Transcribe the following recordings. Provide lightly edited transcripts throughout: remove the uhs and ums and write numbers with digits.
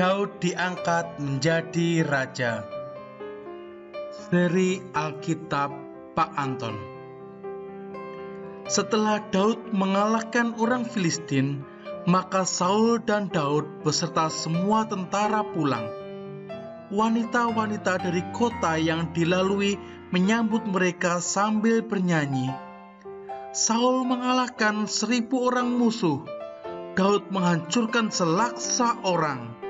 Daud diangkat menjadi raja. Seri Alkitab Pak Anton. Setelah Daud mengalahkan orang Filistin, maka Saul dan Daud beserta semua tentara pulang. Wanita-wanita dari kota yang dilalui menyambut mereka sambil bernyanyi. Saul mengalahkan 1.000 orang musuh. Daud menghancurkan selaksa orang.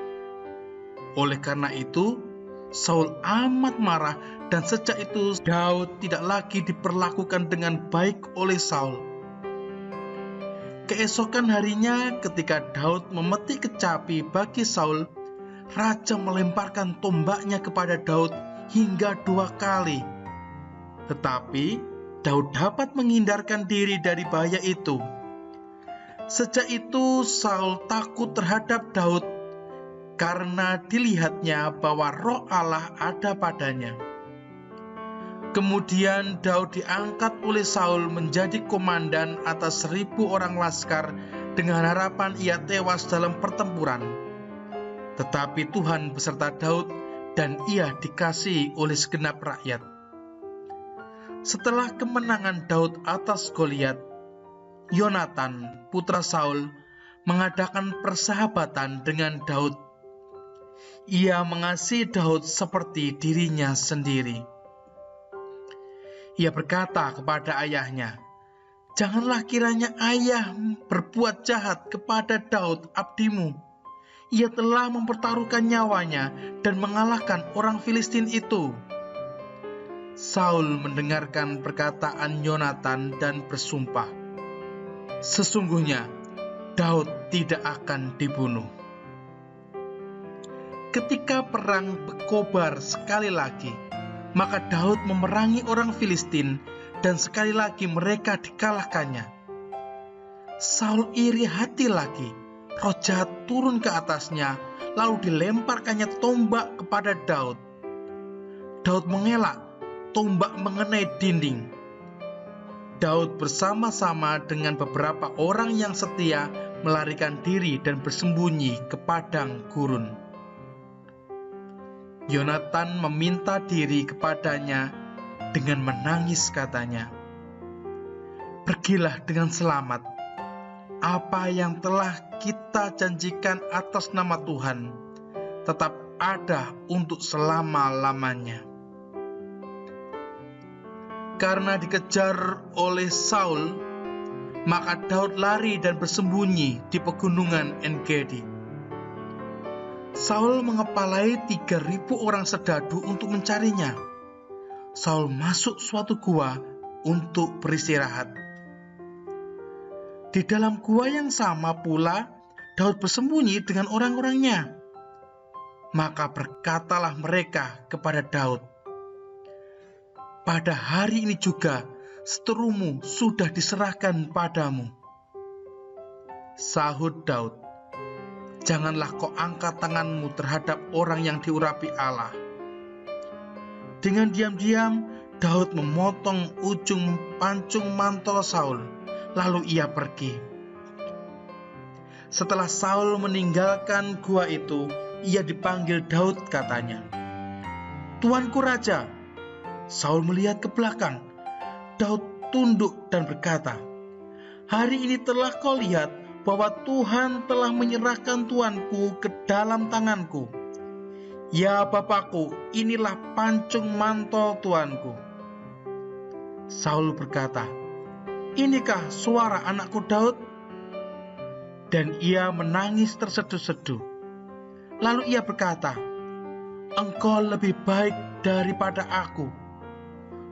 Oleh karena itu, Saul amat marah dan sejak itu Daud tidak lagi diperlakukan dengan baik oleh Saul. Keesokan harinya ketika Daud memetik kecapi bagi Saul, raja melemparkan tombaknya kepada Daud hingga 2 kali. Tetapi Daud dapat menghindarkan diri dari bahaya itu. Sejak itu Saul takut terhadap Daud karena dilihatnya bahwa roh Allah ada padanya. Kemudian Daud diangkat oleh Saul menjadi komandan atas 1.000 orang laskar dengan harapan ia tewas dalam pertempuran. Tetapi Tuhan beserta Daud dan ia dikasihi oleh segenap rakyat. Setelah kemenangan Daud atas Goliat, Yonatan, putra Saul, mengadakan persahabatan dengan Daud. Ia mengasihi Daud seperti dirinya sendiri. Ia berkata kepada ayahnya, "Janganlah kiranya ayah berbuat jahat kepada Daud abdimu. Ia telah mempertaruhkan nyawanya dan mengalahkan orang Filistin itu." Saul mendengarkan perkataan Yonatan dan bersumpah, "Sesungguhnya Daud tidak akan dibunuh." Ketika perang berkobar sekali lagi, maka Daud memerangi orang Filistin dan sekali lagi mereka dikalahkannya. Saul iri hati lagi, roh jahat turun ke atasnya, lalu dilemparkannya tombak kepada Daud. Daud mengelak, tombak mengenai dinding. Daud bersama-sama dengan beberapa orang yang setia melarikan diri dan bersembunyi ke padang gurun. Yonatan meminta diri kepadanya dengan menangis, katanya, "Pergilah dengan selamat. Apa yang telah kita janjikan atas nama Tuhan tetap ada untuk selama-lamanya." Karena dikejar oleh Saul, maka Daud lari dan bersembunyi di pegunungan En-Gedi. Saul mengepalai 3.000 orang serdadu untuk mencarinya. Saul masuk suatu gua untuk beristirahat. Di dalam gua yang sama pula, Daud bersembunyi dengan orang-orangnya. Maka berkatalah mereka kepada Daud, "Pada hari ini juga seterumu sudah diserahkan padamu." Sahut Daud, "Janganlah kau angkat tanganmu terhadap orang yang diurapi Allah." Dengan diam-diam, Daud memotong ujung pancung mantel Saul, lalu ia pergi. Setelah Saul meninggalkan gua itu, ia dipanggil Daud, katanya, "Tuanku Raja." Saul melihat ke belakang. Daud tunduk dan berkata, "Hari ini telah kau lihat bahwa Tuhan telah menyerahkan tuanku ke dalam tanganku. Ya Bapakku, inilah pancung mantel tuanku." Saul berkata, "Inikah suara anakku Daud?" Dan ia menangis terseduh-seduh. Lalu ia berkata, "Engkau lebih baik daripada aku.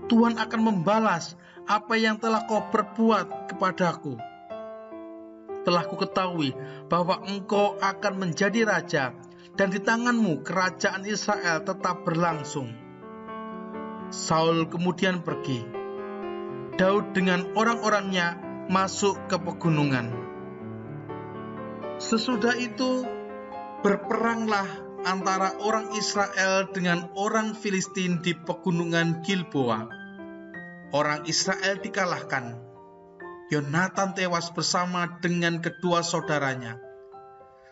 Tuhan akan membalas apa yang telah kau perbuat kepadaku. Telah kuketahui bahwa engkau akan menjadi raja, dan di tanganmu kerajaan Israel tetap berlangsung." Saul kemudian pergi. Daud dengan orang-orangnya masuk ke pegunungan. Sesudah itu berperanglah antara orang Israel dengan orang Filistin di pegunungan Gilboa. Orang Israel dikalahkan. Yonatan tewas bersama dengan kedua saudaranya.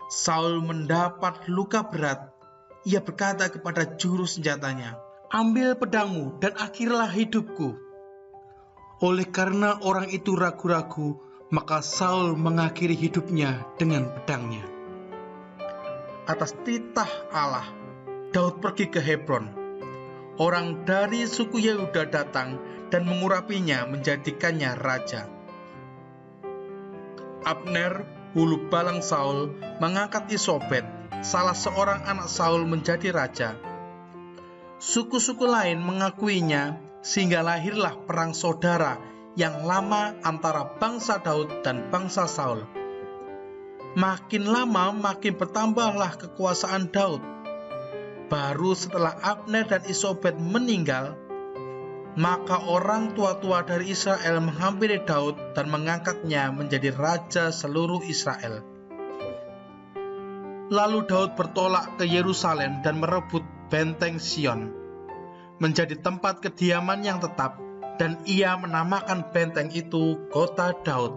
Saul mendapat luka berat. Ia berkata kepada juru senjatanya, "Ambil pedangmu dan akhirilah hidupku." Oleh karena orang itu ragu-ragu, maka Saul mengakhiri hidupnya dengan pedangnya. Atas titah Allah, Daud pergi ke Hebron. Orang dari suku Yehuda datang dan mengurapinya, menjadikannya raja. Abner, hulu balang Saul, mengangkat Isobet, salah seorang anak Saul, menjadi raja. Suku-suku lain mengakuinya, sehingga lahirlah perang saudara yang lama antara bangsa Daud dan bangsa Saul. Makin lama makin bertambahlah kekuasaan Daud. Baru setelah Abner dan Isobet meninggal, maka orang tua-tua dari Israel menghampiri Daud dan mengangkatnya menjadi raja seluruh Israel. Lalu Daud bertolak ke Yerusalem dan merebut benteng Sion, menjadi tempat kediaman yang tetap, dan ia menamakan benteng itu Kota Daud.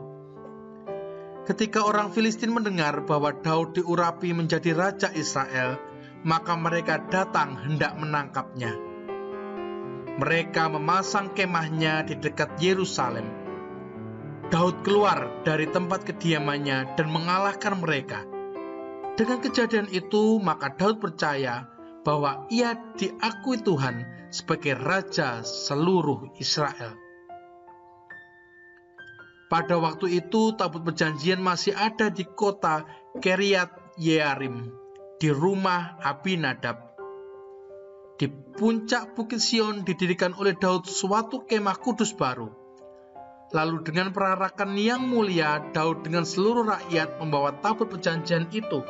Ketika orang Filistin mendengar bahwa Daud diurapi menjadi raja Israel, maka mereka datang hendak menangkapnya. Mereka memasang kemahnya di dekat Yerusalem. Daud keluar dari tempat kediamannya dan mengalahkan mereka. Dengan kejadian itu, maka Daud percaya bahwa ia diakui Tuhan sebagai raja seluruh Israel. Pada waktu itu, tabut perjanjian masih ada di kota Kiryat Yearim, di rumah Abinadab. Di puncak bukit Sion didirikan oleh Daud suatu kemah kudus baru. Lalu dengan perarakan yang mulia, Daud dengan seluruh rakyat membawa tabut perjanjian itu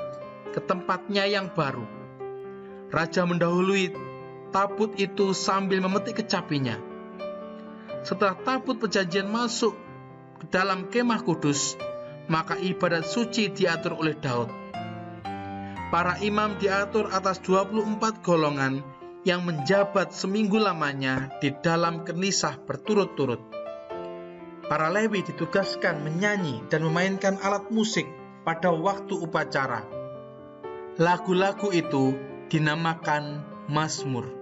ke tempatnya yang baru. Raja mendahului tabut itu sambil memetik kecapinya. Setelah tabut perjanjian masuk ke dalam kemah kudus, maka ibadat suci diatur oleh Daud. Para imam diatur atas 24 golongan yang menjabat seminggu lamanya di dalam kenisah berturut-turut. Para Lewi ditugaskan menyanyi dan memainkan alat musik pada waktu upacara. Lagu-lagu itu dinamakan Mazmur.